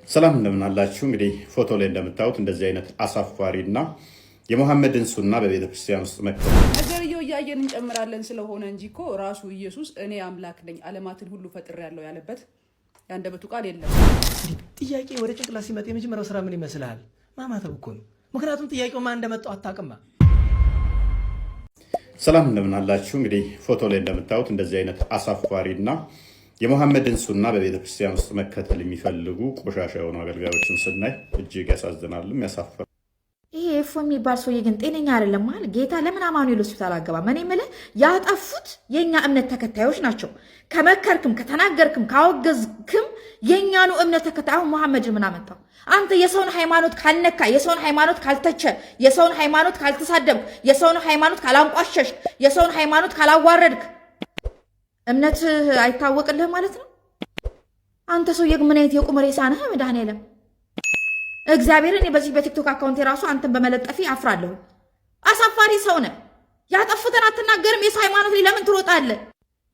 ሰላም እንደምን አላችሁ? እንግዲህ ፎቶ ላይ እንደምታዩት እንደዚህ አይነት አሳፋሪና የሙሐመድን ሱና በቤተ ክርስቲያን ውስጥ ነገርየው እያየን እንጨምራለን ስለሆነ እንጂ እኮ ራሱ ኢየሱስ እኔ አምላክ ነኝ ዓለማትን ሁሉ ፈጥሬያለሁ ያለበት ያንደበቱ ቃል የለም። ጥያቄ ወደ ጭንቅላት ሲመጣ የመጀመሪያው ስራ ምን ይመስላል? ማማተብ እኮ ነው። ምክንያቱም ጥያቄው ማን እንደመጣው አታውቅማ። ሰላም እንደምን አላችሁ? እንግዲህ ፎቶ ላይ እንደምታዩት እንደዚህ አይነት አሳፋሪና የሙሐመድን ሱና በቤተ ክርስቲያን ውስጥ መከተል የሚፈልጉ ቆሻሻ የሆኑ አገልጋዮችን ስናይ እጅግ ያሳዝናልም ያሳፍራል። ይሄ ኤፎ የሚባል ሰውዬ ግን ጤነኛ አይደለም ማለት ጌታ ለምን አማኑኤል ሆስፒታል አገባም? እኔ የምልህ ያጠፉት የኛ እምነት ተከታዮች ናቸው። ከመከርክም ከተናገርክም ካወገዝክም የኛኑ እምነት ተከታይ። አሁን መሐመድን ምን አመጣው? አንተ የሰውን ሃይማኖት ካልነካ፣ የሰውን ሃይማኖት ካልተቸ፣ የሰውን ሃይማኖት ካልተሳደብክ፣ የሰውን ሃይማኖት ካላንቋሸሽ፣ የሰውን ሃይማኖት ካላዋረድክ እምነት አይታወቅልህ ማለት ነው። አንተ ሰውዬ ምን አይነት የቁም ሬሳ ነህ? መድኃኔዓለም እግዚአብሔርን በዚህ በቲክቶክ አካውንት የራሱ አንተን በመለጠፊ አፍራለሁ። አሳፋሪ ሰው ነህ። ያጠፉትን አትናገርም። የሰው ሃይማኖት ላይ ለምን ትሮጣለህ?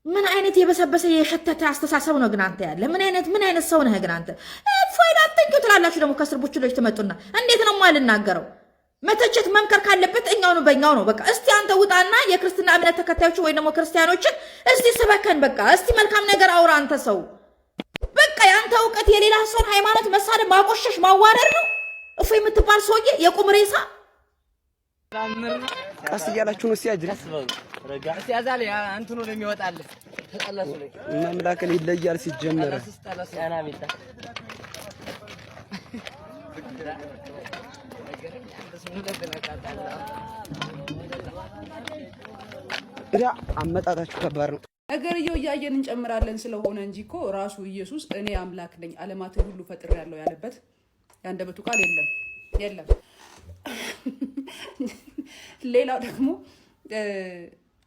ምን አይነት የበሰበሰ የሸተተ አስተሳሰብ ነው ግን አንተ ያለ? ምን አይነት ሰው ነህ ግን አንተ? ፎይዳ አትንኪው ትላላችሁ ደግሞ ከስር ቡችሎች ትመጡና እንዴት ነው የማልናገረው? መተቸት መምከር ካለበት እኛው ነው በእኛው ነው። በቃ እስቲ አንተ ውጣና የክርስትና እምነት ተከታዮች ወይ ደግሞ ክርስቲያኖችን እስቲ ስበከን። በቃ እስቲ መልካም ነገር አውራ አንተ ሰው። በቃ ያንተ እውቀት የሌላ ሰውን ሃይማኖት መሳደብ፣ ማቆሸሽ፣ ማዋረድ ነው። እፎ የምትባል ሰውዬ የቁም ሬሳ። ቀስ እያላችሁ ነው ሲያጅርስ ረጋ ሲያዛለ አንተኑ ነው የሚወጣል ተጠላሱ ላይ መምላከል ይለያል ሲጀመር አመጣጣችሁ ከባድ ነው። ነገርየው እያየን እንጨምራለን ስለሆነ እንጂ እኮ ራሱ ኢየሱስ እኔ አምላክ ነኝ ዓለማትን ሁሉ ፈጥሬያለሁ ያለበት ያንደበቱ ቃል የለም። ሌላው ደግሞ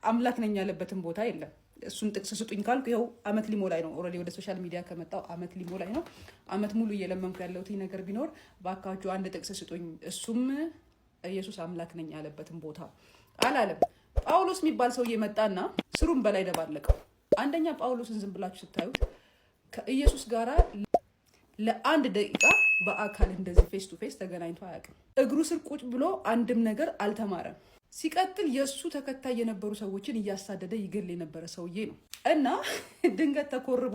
አምላክ ነኝ ያለበትን ቦታ የለም። እሱን ጥቅስ ስጡኝ ካልኩ ይኸው አመት ሊሞላኝ ነው። ኦልሬዲ ወደ ሶሻል ሚዲያ ከመጣው አመት ሊሞላኝ ነው። አመት ሙሉ እየለመንኩ ያለሁት ነገር ቢኖር ባካችሁ አንድ ጥቅስ ስጡኝ። እሱም ኢየሱስ አምላክ ነኝ ያለበትን ቦታ አላለም። ጳውሎስ የሚባል ሰውዬ መጣና ስሩን በላይ ደባለቀው። አንደኛ ጳውሎስን ዝም ብላችሁ ስታዩት ከኢየሱስ ጋር ለአንድ ደቂቃ በአካል እንደዚህ ፌስ ቱ ፌስ ተገናኝቶ አያውቅም። እግሩ ስር ቁጭ ብሎ አንድም ነገር አልተማረም። ሲቀጥል የእሱ ተከታይ የነበሩ ሰዎችን እያሳደደ ይገል የነበረ ሰውዬ ነው እና ድንገት ተኮርቦ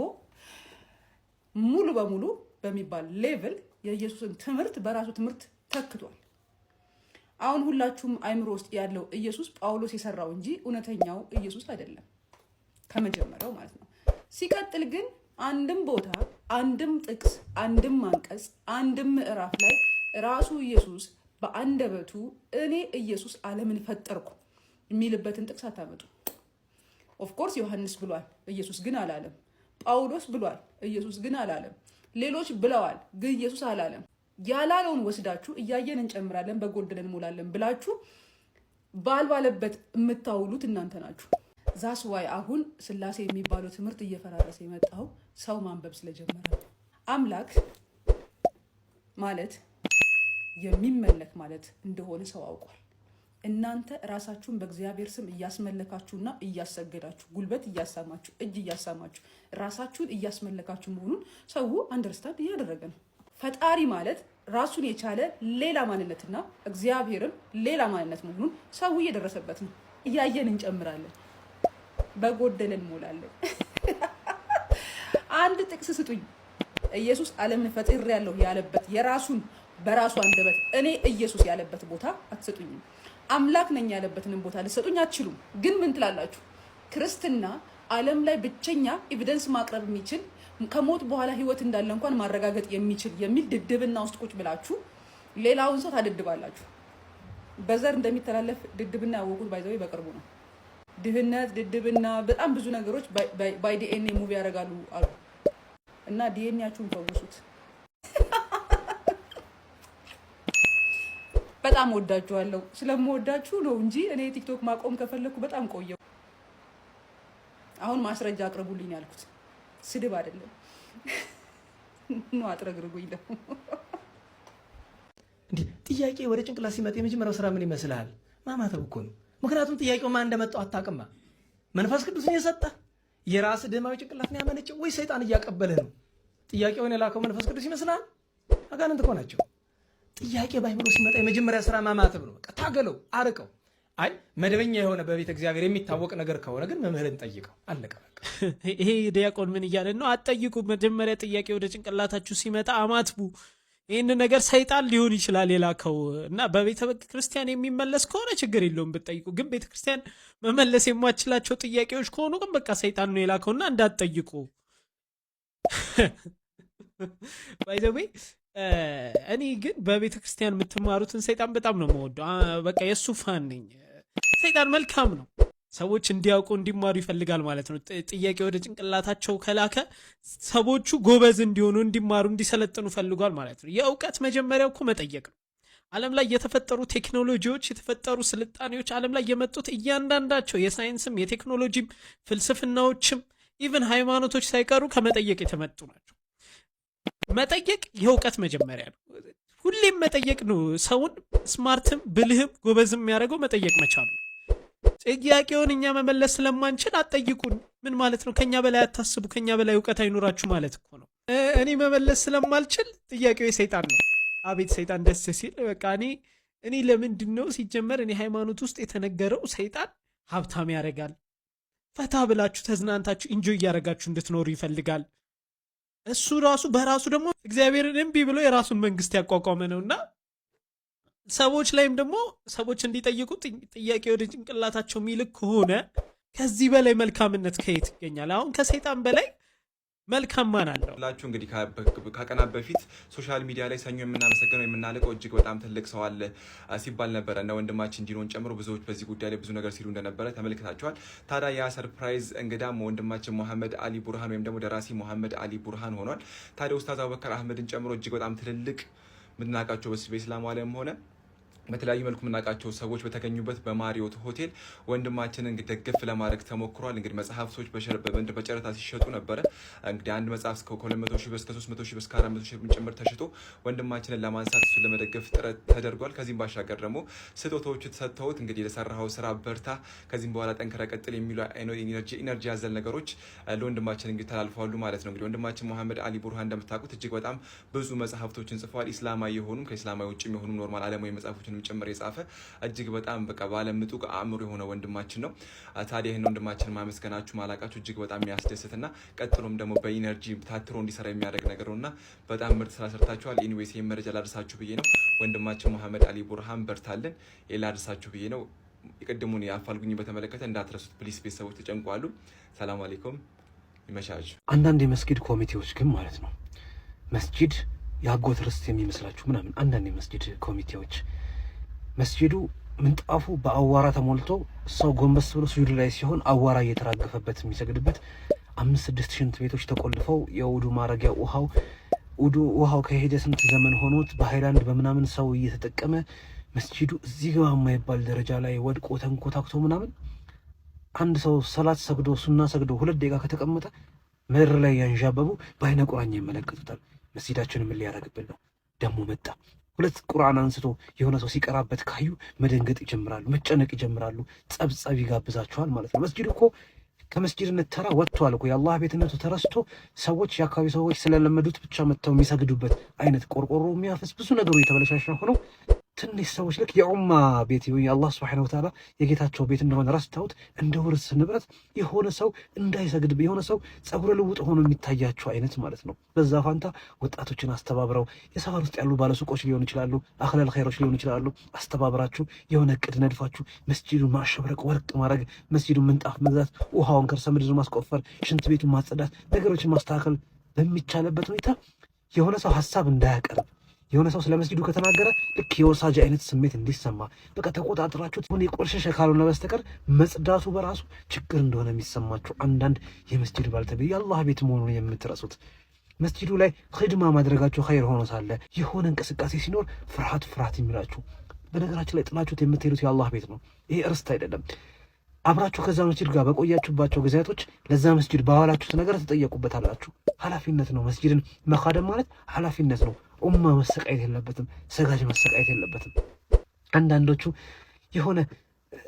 ሙሉ በሙሉ በሚባል ሌቭል የኢየሱስን ትምህርት በራሱ ትምህርት ተክቷል። አሁን ሁላችሁም አይምሮ ውስጥ ያለው ኢየሱስ ጳውሎስ የሰራው እንጂ እውነተኛው ኢየሱስ አይደለም ከመጀመሪያው ማለት ነው። ሲቀጥል ግን አንድም ቦታ፣ አንድም ጥቅስ፣ አንድም አንቀጽ፣ አንድም ምዕራፍ ላይ ራሱ ኢየሱስ በአንደበቱ እኔ ኢየሱስ ዓለምን ፈጠርኩ የሚልበትን ጥቅስ አታመጡ። ኦፍኮርስ ዮሐንስ ብሏል፣ ኢየሱስ ግን አላለም። ጳውሎስ ብሏል፣ ኢየሱስ ግን አላለም። ሌሎች ብለዋል፣ ግን ኢየሱስ አላለም። ያላለውን ወስዳችሁ እያየን እንጨምራለን በጎደለን እንሞላለን ብላችሁ ባልባለበት የምታውሉት እናንተ ናችሁ። ዛስ ዋይ አሁን ስላሴ የሚባለው ትምህርት እየፈራረሰ የመጣው ሰው ማንበብ ስለጀመረ። አምላክ ማለት የሚመለክ ማለት እንደሆነ ሰው አውቋል። እናንተ ራሳችሁን በእግዚአብሔር ስም እያስመለካችሁና እያሰገዳችሁ ጉልበት እያሳማችሁ እጅ እያሳማችሁ ራሳችሁን እያስመለካችሁ መሆኑን ሰው አንደርስታንድ እያደረገ ነው። ፈጣሪ ማለት ራሱን የቻለ ሌላ ማንነትና እግዚአብሔርም ሌላ ማንነት መሆኑን ሰው እየደረሰበት ነው። እያየን እንጨምራለን በጎደለን እንሞላለን። አንድ ጥቅስ ስጡኝ። ኢየሱስ ዓለምን ፈጥሬያለሁ ያለበት የራሱን በራሱ አንደበት እኔ ኢየሱስ ያለበት ቦታ አትሰጡኝም። አምላክ ነኝ ያለበትንም ቦታ ልትሰጡኝ አትችሉም። ግን ምን ትላላችሁ? ክርስትና ዓለም ላይ ብቸኛ ኤቪደንስ ማቅረብ የሚችል ከሞት በኋላ ህይወት እንዳለ እንኳን ማረጋገጥ የሚችል የሚል ድድብና ውስጥ ቁጭ ብላችሁ ሌላውን ሰው ታደድባላችሁ። በዘር እንደሚተላለፍ ድድብና ያወቁት ባይዘው በቅርቡ ነው። ድህነት፣ ድድብና በጣም ብዙ ነገሮች ባይ ዲኤንኤ ሙቪ ያደርጋሉ አሉ እና ዲኤንኤያችሁን ፈውሱት። በጣም ወዳችኋለሁ። ስለምወዳችሁ ነው እንጂ እኔ ቲክቶክ ማቆም ከፈለኩ በጣም ቆየው። አሁን ማስረጃ አቅርቡልኝ ያልኩት ስድብ አይደለም። ነው አጥረግርጉኝ ደግሞ እንዴ። ጥያቄ ወደ ጭንቅላት ሲመጣ የመጀመሪያው ስራ ምን ይመስላል? ማማተብ እኮ ነው። ምክንያቱም ጥያቄው ማን እንደመጣው አታውቅማ። መንፈስ ቅዱስን የሰጠ የራስ ደማዊ ጭንቅላት ነው ያመነጨው ወይ ሰይጣን እያቀበለ ነው? ጥያቄውን የላከው መንፈስ ቅዱስ ይመስላል? አጋንንት እኮ ናቸው። ጥያቄ ባይምሮ ሲመጣ የመጀመሪያ ስራ ማማተብ ነው። በቃ ታገለው፣ አርቀው። አይ መደበኛ የሆነ በቤተ እግዚአብሔር የሚታወቅ ነገር ከሆነ ግን መምህርን ጠይቀው፣ አለቀ በቃ። ይሄ ዲያቆን ምን እያለን ነው? አትጠይቁ። መጀመሪያ ጥያቄ ወደ ጭንቅላታችሁ ሲመጣ አማትቡ። ይህን ነገር ሰይጣን ሊሆን ይችላል የላከው እና በቤተ ክርስቲያን የሚመለስ ከሆነ ችግር የለውም ብትጠይቁ። ግን ቤተ ክርስቲያን መመለስ የማችላቸው ጥያቄዎች ከሆኑ ግን በቃ ሰይጣን ነው የላከውና እንዳትጠይቁ። ባይዘዌ እኔ ግን በቤተ ክርስቲያን የምትማሩትን ሰይጣን በጣም ነው የምወደው። በቃ የእሱ ፋን ነኝ። ሰይጣን መልካም ነው። ሰዎች እንዲያውቁ እንዲማሩ ይፈልጋል ማለት ነው። ጥያቄ ወደ ጭንቅላታቸው ከላከ ሰዎቹ ጎበዝ እንዲሆኑ፣ እንዲማሩ፣ እንዲሰለጥኑ ፈልጓል ማለት ነው። የእውቀት መጀመሪያው እኮ መጠየቅ ነው። ዓለም ላይ የተፈጠሩ ቴክኖሎጂዎች፣ የተፈጠሩ ስልጣኔዎች፣ ዓለም ላይ የመጡት እያንዳንዳቸው የሳይንስም የቴክኖሎጂም ፍልስፍናዎችም ኢቨን ሃይማኖቶች ሳይቀሩ ከመጠየቅ የተመጡ ናቸው። መጠየቅ የእውቀት መጀመሪያ ነው። ሁሌም መጠየቅ ነው። ሰውን ስማርትም ብልህም ጎበዝም የሚያደርገው መጠየቅ መቻሉ። ጥያቄውን እኛ መመለስ ስለማንችል አትጠይቁን ምን ማለት ነው? ከኛ በላይ አታስቡ፣ ከኛ በላይ እውቀት አይኖራችሁ ማለት እኮ ነው። እኔ መመለስ ስለማልችል ጥያቄው የሰይጣን ነው። አቤት ሰይጣን ደስ ሲል። በቃ እኔ ለምንድን ነው ሲጀመር እኔ ሃይማኖት ውስጥ የተነገረው ሰይጣን ሀብታም ያደርጋል፣ ፈታ ብላችሁ ተዝናንታችሁ ኢንጆይ እያደረጋችሁ እንድትኖሩ ይፈልጋል። እሱ ራሱ በራሱ ደግሞ እግዚአብሔርን እምቢ ብሎ የራሱን መንግስት ያቋቋመ ነውና ሰዎች ላይም ደግሞ ሰዎች እንዲጠይቁ ጥያቄ ወደ ጭንቅላታቸው የሚልክ ከሆነ ከዚህ በላይ መልካምነት ከየት ይገኛል? አሁን ከሰይጣን በላይ መልካም ማን አለው? ላችሁ እንግዲህ ከቀናት በፊት ሶሻል ሚዲያ ላይ ሰኞ የምናመሰግነው የምናልቀው እጅግ በጣም ትልቅ ሰው አለ ሲባል ነበረ እና ወንድማችን ዲኖን ጨምሮ ብዙዎች በዚህ ጉዳይ ላይ ብዙ ነገር ሲሉ እንደነበረ ተመልክታችኋል። ታዲያ ያ ሰርፕራይዝ እንግዳም ወንድማችን መሐመድ አሊ ቡርሃን ወይም ደግሞ ደራሲ መሐመድ አሊ ቡርሃን ሆኗል። ታዲያ ኡስታዝ አቡበከር አህመድን ጨምሮ እጅግ በጣም ትልልቅ የምናውቃቸው በኢስላሙ ዓለም ሆነ በተለያዩ መልኩ የምናውቃቸው ሰዎች በተገኙበት በማሪዮት ሆቴል ወንድማችንን ደግፍ ለማድረግ ተሞክሯል። እንግዲህ መጽሐፍቶች በጨረታ ሲሸጡ ነበረ። እንግዲህ አንድ መጽሐፍ ከ200 ሺህ እስከ 300 ሺህ እስከ 400 ሺህ ጭምር ተሽጦ ወንድማችንን ለማንሳት እሱን ለመደገፍ ጥረት ተደርጓል። ከዚህም ባሻገር ደግሞ ስጦታዎቹ ተሰጥተውት እንግዲህ ለሰራኸው ስራ በርታ፣ ከዚህም በኋላ ጠንክረህ ቀጥል የሚሉ ኢነርጂ ያዘል ነገሮች ለወንድማችን እንግዲህ ተላልፈዋሉ ማለት ነው። እንግዲህ ወንድማችን መሐመድ አሊ ቡርሃን እንደምታውቁት እጅግ በጣም ብዙ መጽሐፍቶችን ጽፈዋል። ኢስላማዊ የሆኑም ከኢስላማዊ ውጭ የሆኑ ኖርማል ዓለማዊ መጽሐፎችን ጭምር የጻፈ እጅግ በጣም በቃ ባለምጡቅ አእምሮ የሆነ ወንድማችን ነው። ታዲያ ይህን ወንድማችን ማመስገናችሁ ማላቃችሁ እጅግ በጣም የሚያስደስትና ቀጥሎም ደግሞ በኢነርጂ ታትሮ እንዲሰራ የሚያደርግ ነገር ነውና በጣም ምርጥ ስራ ሰርታችኋል። ኤኒዌይስ ይህን መረጃ ላደርሳችሁ ብዬ ነው። ወንድማችን መሐመድ አሊ ቡርሃን በርታለን ላደርሳችሁ ብዬ ነው። የቅድሙን የአፋልጉኝ በተመለከተ እንዳትረሱት ፕሊስ። ቤተሰቦች ተጨንቋሉ። ሰላም አለይኩም፣ ይመሻችሁ። አንዳንድ የመስጊድ ኮሚቴዎች ግን ማለት ነው መስጊድ የአጎት ርስት የሚመስላችሁ ምናምን አንዳንድ የመስጊድ ኮሚቴዎች መስጂዱ ምንጣፉ በአዋራ ተሞልቶ ሰው ጎንበስ ብሎ ስጁድ ላይ ሲሆን አዋራ እየተራገፈበት የሚሰግድበት 5-6 ሽንት ቤቶች ተቆልፈው የውዱ ማረጊያ ውሃው ከሄደ ስንት ዘመን ሆኖት በሃይላንድ በምናምን ሰው እየተጠቀመ መስጂዱ እዚህ ግባ የማይባል ደረጃ ላይ ወድቆ ተንኮታክቶ ምናምን አንድ ሰው ሰላት ሰግዶ ሱና ሰግዶ 2 ደቂቃ ከተቀመጠ ምድር ላይ ያንዣበቡ በአይነ ቁራኛ ይመለከቱታል። መስጂዳችን ምን ሊያደርግብን ነው? ደሞ መጣ። 2 ቁርአን አንስቶ የሆነ ሰው ሲቀራበት ካዩ መደንገጥ ይጀምራሉ፣ መጨነቅ ይጀምራሉ። ጸብጸብ ይጋብዛቸዋል ማለት ነው። መስጂድ እኮ ከመስጂድነት ተራ ወጥቷል እኮ። የአላህ ቤትነቱ ተረስቶ ሰዎች የአካባቢ ሰዎች ስለለመዱት ብቻ መጥተው የሚሰግዱበት አይነት ቆርቆሮ የሚያፈስ ብዙ ነገሩ የተበለሻሻ ሆነው ትንሽ ሰዎች ልክ የኡማ ቤት የአላህ ሱብሓነሁ ወተዓላ የጌታቸው ቤት እንደሆነ ረስተውት እንደ ውርስ ንብረት የሆነ ሰው እንዳይሰግድ የሆነ ሰው ጸጉረ ልውጥ ሆኖ የሚታያቸው አይነት ማለት ነው። በዛ ፋንታ ወጣቶችን አስተባብረው የሰፈር ውስጥ ያሉ ባለሱቆች ሊሆኑ ይችላሉ፣ አኽለል ኸይሮች ሊሆኑ ይችላሉ። አስተባብራችሁ የሆነ እቅድ ነድፋችሁ መስጂዱን ማሸብረቅ፣ ወርቅ ማድረግ፣ መስጂዱን ምንጣፍ መግዛት፣ ውሃውን ከርሰ ምድር ማስቆፈር፣ ሽንት ቤቱን ማጽዳት፣ ነገሮችን ማስተካከል በሚቻልበት ሁኔታ የሆነ ሰው ሀሳብ እንዳያቀርብ የሆነ ሰው ስለ መስጂዱ ከተናገረ ልክ የወሳጅ አይነት ስሜት እንዲሰማ በቃ ተቆጣጥራችሁት ሆነ የቆሸሸ ካልሆነ በስተቀር መጽዳቱ በራሱ ችግር እንደሆነ የሚሰማችሁ አንዳንድ የመስጂድ ባልተቤት የአላህ ቤት መሆኑን የምትረሱት መስጂዱ ላይ ኺድማ ማድረጋችሁ ኸይር ሆኖ ሳለ የሆነ እንቅስቃሴ ሲኖር ፍርሃት የሚላችሁ በነገራችን ላይ ጥላችሁት የምትሄዱት የአላህ ቤት ነው። ይሄ እርስት አይደለም። አብራችሁ ከዛ መስጂድ ጋር በቆያችሁባቸው ጊዜያቶች ለዛ መስጂድ ባዋላችሁት ነገር ተጠየቁበታላችሁ። ኃላፊነት ነው። መስጂድን መኻደም ማለት ኃላፊነት ነው። ኡማ መሰቃየት የለበትም። ሰጋጅ መሰቃየት የለበትም። አንዳንዶቹ የሆነ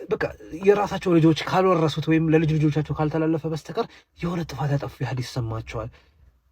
በቃ የራሳቸው ልጆች ካልወረሱት ወይም ለልጅ ልጆቻቸው ካልተላለፈ በስተቀር የሆነ ጥፋት ያጠፉ ያህል ይሰማቸዋል።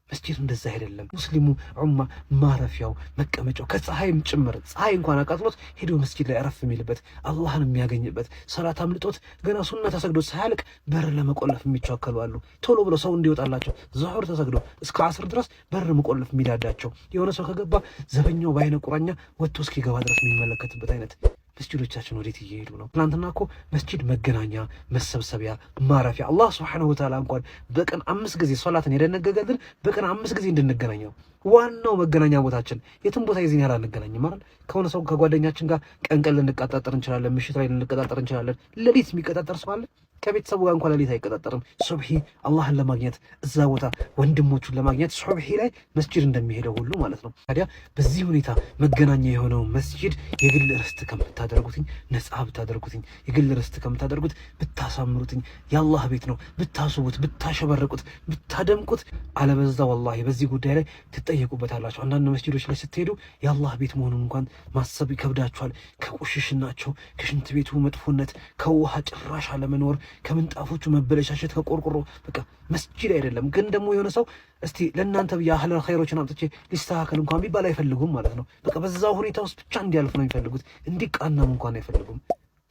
መስጂድ እንደዛ አይደለም። ሙስሊሙ ዑማ ማረፊያው መቀመጫው ከፀሐይም ጭምር ፀሐይ እንኳን አቃጥሎት ሄዶ መስጂድ ላይ አረፍ የሚልበት አላህን የሚያገኝበት ሰላት አምልጦት ገና ሱና ተሰግዶ ሳያልቅ በር ለመቆለፍ የሚቻከሉ አሉ። ቶሎ ብሎ ሰው እንዲወጣላቸው ዙሁር ተሰግዶ እስከ አስር ድረስ በር መቆለፍ የሚዳዳቸው የሆነ ሰው ከገባ ዘበኛው በአይነ ቁራኛ ወጥቶ እስኪገባ ድረስ የሚመለከትበት አይነት መስጂዶቻችን ወዴት እየሄዱ ነው? ትናንትና እኮ መስጂድ መገናኛ፣ መሰብሰቢያ፣ ማረፊያ አላህ ሱብሓነሁ ወተዓላ እንኳን በቀን 5 ጊዜ ሶላትን የደነገገልን በቀን 5 ጊዜ እንድንገናኘው ዋናው መገናኛ ቦታችን የትም ቦታ የዚህን ያህል አንገናኝም አይደል? ከሆነ ሰው ከጓደኛችን ጋር ቀን ልንቀጣጠር እንችላለን፣ ምሽት ላይ ልንቀጣጠር እንችላለን። ሌሊት የሚቀጣጠር ሰው አለ? ከቤተሰቡ ጋር እንኳን ሌሊት አይቀጣጠርም። ሱብሂ አላህን ለማግኘት እዛ ቦታ ወንድሞቹን ለማግኘት ሱብሂ ላይ መስጂድ እንደሚሄደው ሁሉ ማለት ነው። ታዲያ በዚህ ሁኔታ መገናኛ የሆነው መስጂድ የግል ርስት ከምታደርጉትኝ ነጻ ብታደርጉትኝ፣ የግል ርስት ከምታደርጉት ብታሳምሩትኝ፣ የአላህ ቤት ነው ብታስቡት፣ ብታሸበርቁት፣ ብታደምቁት፣ አለበዛ ወላሂ በዚህ ጉዳይ ላይ ትጠየቁበታላችሁ። አንዳንድ መስጂዶች ላይ ስትሄዱ የአላህ ቤት መሆኑን እንኳን ማሰብ ይከብዳችኋል። ከቁሽሽናቸው፣ ከሽንት ቤቱ መጥፎነት፣ ከውሃ ጭራሽ አለመኖር፣ ከምንጣፎቹ መበለሻሸት፣ ከቆርቆሮ በቃ መስጂድ አይደለም። ግን ደግሞ የሆነ ሰው እስቲ ለእናንተ ብዬ አህለ ኸይሮችን አምጥቼ ሊስተካከል እንኳን ቢባል አይፈልጉም ማለት ነው። በቃ በዛው ሁኔታ ውስጥ ብቻ እንዲያልፍ ነው የሚፈልጉት፣ እንዲቃናም እንኳን አይፈልጉም።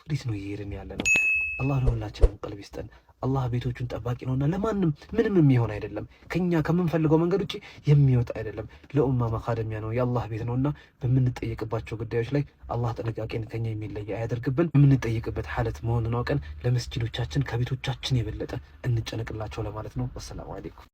ወዴት ነው እየሄድን ያለ ነው? አላህ ለሁላችንም ቀልብ ይስጠን። አላህ ቤቶቹን ጠባቂ ነውና ለማንም ምንም የሚሆን አይደለም። ከኛ ከምንፈልገው መንገድ ውጪ የሚወጣ አይደለም። ለኡማ መኻደሚያ ነው፣ የአላህ ቤት ነውና በምንጠየቅባቸው ጉዳዮች ላይ አላህ ጥንቃቄን ከኛ የሚለይ አያደርግብን። የምንጠየቅበት ሐለት መሆኑን አውቀን ለመስጂዶቻችን ከቤቶቻችን የበለጠ እንጨነቅላቸው ለማለት ነው። ወሰላሙ አለይኩም።